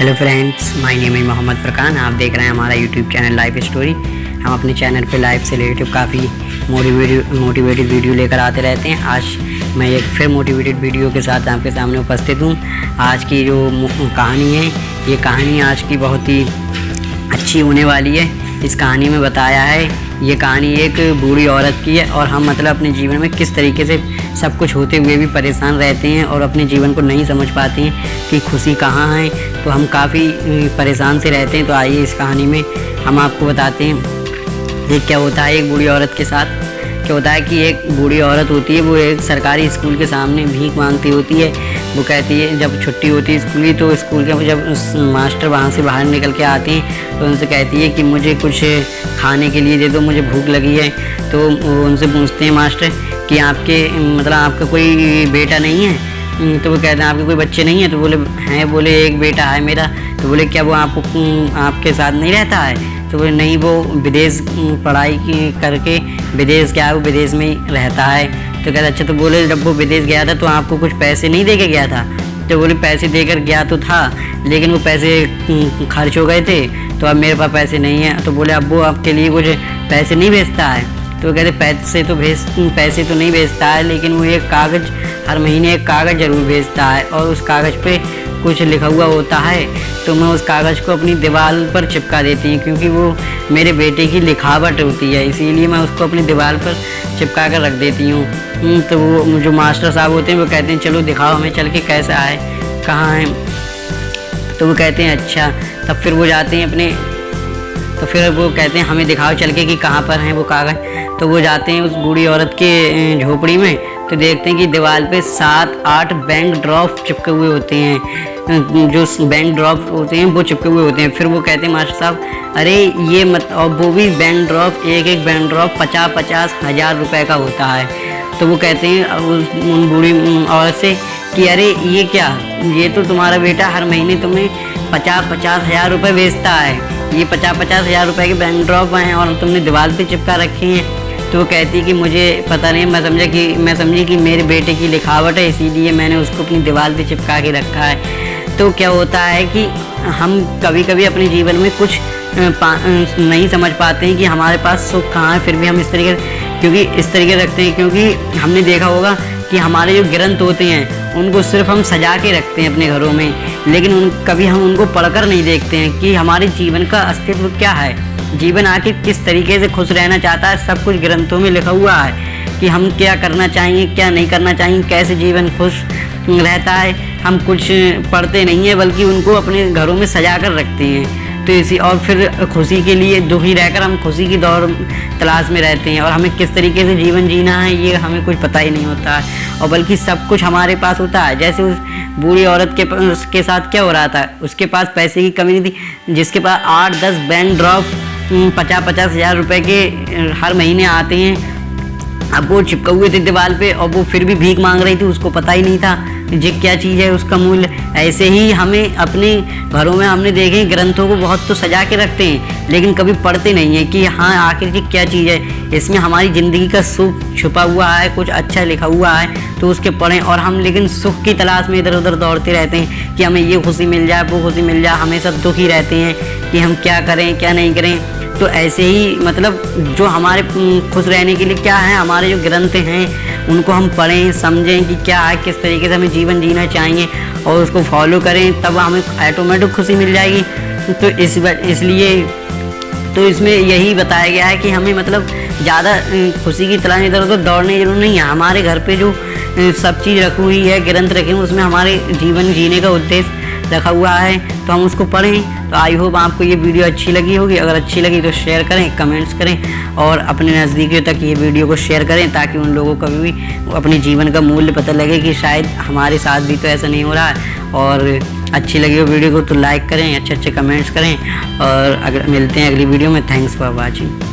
Hello friends, my name है मोहम्मद फरकान। आप देख रहे हैं हमारा यूट्यूब चैनल लाइफ स्टोरी। हम अपने चैनल पे लाइफ से रिलेटेड काफ़ी मोटिवेटेड वीडियो लेकर आते रहते हैं। आज मैं एक फिर मोटिवेटेड वीडियो के साथ आपके सामने उपस्थित हूँ। आज की जो कहानी है, ये कहानी आज की बहुत ही अच्छी होने वाली है। इस कहानी में बताया है, ये कहानी एक बूढ़ी औरत की है और हम अपने जीवन में किस तरीके से सब कुछ होते हुए भी परेशान रहते हैं और अपने जीवन को नहीं समझ पाते हैं कि खुशी कहाँ है। तो हम काफ़ी परेशान से रहते हैं। तो आइए इस कहानी में हम आपको बताते हैं ये क्या होता है एक बूढ़ी औरत के साथ। क्या होता है कि एक बूढ़ी औरत होती है, वो एक सरकारी स्कूल के सामने भीख मांगती होती है। वो कहती है, जब छुट्टी होती है स्कूल की, तो स्कूल के जब मास्टर वहाँ से बाहर निकल के आते हैं तो उनसे कहती है कि मुझे कुछ खाने के लिए दे दो, मुझे भूख लगी है। तो उनसे पूछते हैं मास्टर कि आपका कोई बेटा नहीं है? तो वो कहते हैं आपके कोई बच्चे नहीं हैं? तो बोले एक बेटा है मेरा। तो बोले क्या वो आपके साथ नहीं रहता है? तो बोले नहीं, वो विदेश पढ़ाई करके विदेश क्या है, वो विदेश में ही रहता है। तो कहते अच्छा। तो बोले जब वो विदेश गया था तो आपको कुछ पैसे नहीं दे के गया था? तो बोले पैसे देकर गया तो था, लेकिन वो पैसे खर्च हो गए थे, तो अब मेरे पास पैसे नहीं है। तो बोले अब वो आपके लिए कुछ पैसे नहीं भेजता है? तो कहते पैसे तो नहीं भेजता है, लेकिन वो एक कागज़, हर महीने एक कागज़ ज़रूर भेजता है और उस कागज़ पे कुछ लिखा हुआ होता है। तो मैं उस कागज़ को अपनी दीवार पर चिपका देती हूँ, क्योंकि वो मेरे बेटे की लिखावट होती है, इसीलिए मैं उसको अपनी दीवार पर चिपका कर रख देती हूँ। तो वो जो मास्टर साहब होते हैं वो कहते हैं चलो दिखाओ हमें चल के कैसा है, कहाँ है। तो वो कहते हैं अच्छा। तब फिर वो जाते हैं तो फिर वो कहते हैं हमें दिखाओ चल के कि कहाँ पर है वो कागज़। तो वो जाते हैं उस बूढ़ी औरत के झोपड़ी में, तो देखते हैं कि दीवार पे 7-8 बैंक ड्रॉप चिपके हुए होते हैं। जो बैंक ड्रॉप होते हैं वो चिपके हुए होते हैं। फिर वो कहते हैं मास्टर साहब अरे ये मत, और वो भी बैंक ड्रॉप, एक बैंक ड्रॉप 50-50 हज़ार रुपये का होता है। तो वो कहते हैं उन बूढ़ी औरत से कि अरे ये क्या, ये तो तुम्हारा बेटा हर महीने तुम्हें 50-50 हज़ार रुपये बेचता है, ये 50-50 हज़ार रुपये के बैंक ड्रॉप हैं और तुमने दीवार पे चिपका रखे हैं। तो वो कहती है कि मुझे पता नहीं, मैं समझी कि मेरे बेटे की लिखावट है, इसीलिए मैंने उसको अपनी दीवार पे चिपका के रखा है। तो क्या होता है कि हम कभी कभी अपने जीवन में कुछ नहीं समझ पाते हैं कि हमारे पास सुख कहाँ है, फिर भी हम इस तरीके रखते हैं। क्योंकि हमने देखा होगा कि हमारे जो ग्रंथ होते हैं उनको सिर्फ हम सजा के रखते हैं अपने घरों में, लेकिन कभी हम उनको पढ़कर नहीं देखते हैं कि हमारे जीवन का अस्तित्व क्या है, जीवन आखिर किस तरीके से खुश रहना चाहता है। सब कुछ ग्रंथों में लिखा हुआ है कि हम क्या करना चाहिए, क्या नहीं करना चाहिए, कैसे जीवन खुश रहता है। हम कुछ पढ़ते नहीं हैं, बल्कि उनको अपने घरों में सजा कर रखते हैं। तो और फिर खुशी के लिए दुखी रहकर हम खुशी की दौड़ तलाश में रहते हैं, और हमें किस तरीके से जीवन जीना है ये हमें कुछ पता ही नहीं होता है। और बल्कि सब कुछ हमारे पास होता है। जैसे उस बूढ़ी औरत के साथ क्या हो रहा था, उसके पास पैसे की कमी नहीं थी, जिसके पास 8-10 बैंक ड्रॉप 50-50 हज़ार रुपये के हर महीने आते हैं। अब वो चिपके हुए थे दीवार पे और वो फिर भी भीख मांग रही थी, उसको पता ही नहीं था ये क्या चीज़ है, उसका मूल्य। ऐसे ही हमें अपने घरों में हमने देखे ग्रंथों को बहुत तो सजा के रखते हैं, लेकिन कभी पढ़ते नहीं हैं कि हाँ आखिर की क्या चीज़ है, इसमें हमारी ज़िंदगी का सुख छुपा हुआ है, कुछ अच्छा लिखा हुआ है, तो उसके पढ़ें। और हम लेकिन सुख की तलाश में इधर उधर दौड़ते रहते हैं कि हमें ये खुशी मिल जाए, वो खुशी मिल जाए, हमेशा दुखी रहते हैं कि हम क्या करें क्या नहीं करें। तो ऐसे ही जो हमारे खुश रहने के लिए क्या है, हमारे जो ग्रंथ हैं उनको हम पढ़ें, समझें कि क्या है, किस तरीके से हमें जीवन जीना चाहिए और उसको फॉलो करें, तब हमें ऑटोमेटिक खुशी मिल जाएगी। तो इसलिए तो इसमें यही बताया गया है कि हमें ज़्यादा खुशी की तलाश इधर उधर दौड़ने की जरूरत नहीं है। हमारे घर पे जो सब चीज़ रखी हुई है, ग्रंथ रखे हुए, उसमें हमारे जीवन जीने का उद्देश्य रखा हुआ है, तो हम उसको पढ़ें। तो आई होप आपको ये वीडियो अच्छी लगी होगी। अगर अच्छी लगी तो शेयर करें, कमेंट्स करें और अपने नज़दीकियों तक ये वीडियो को शेयर करें, ताकि उन लोगों को भी अपने जीवन का मूल्य पता लगे कि शायद हमारे साथ भी तो ऐसा नहीं हो रहा है। और अच्छी लगी हो वीडियो को तो लाइक करें, अच्छे कमेंट्स करें, और अगर मिलते हैं अगली वीडियो में। Thanks for watching.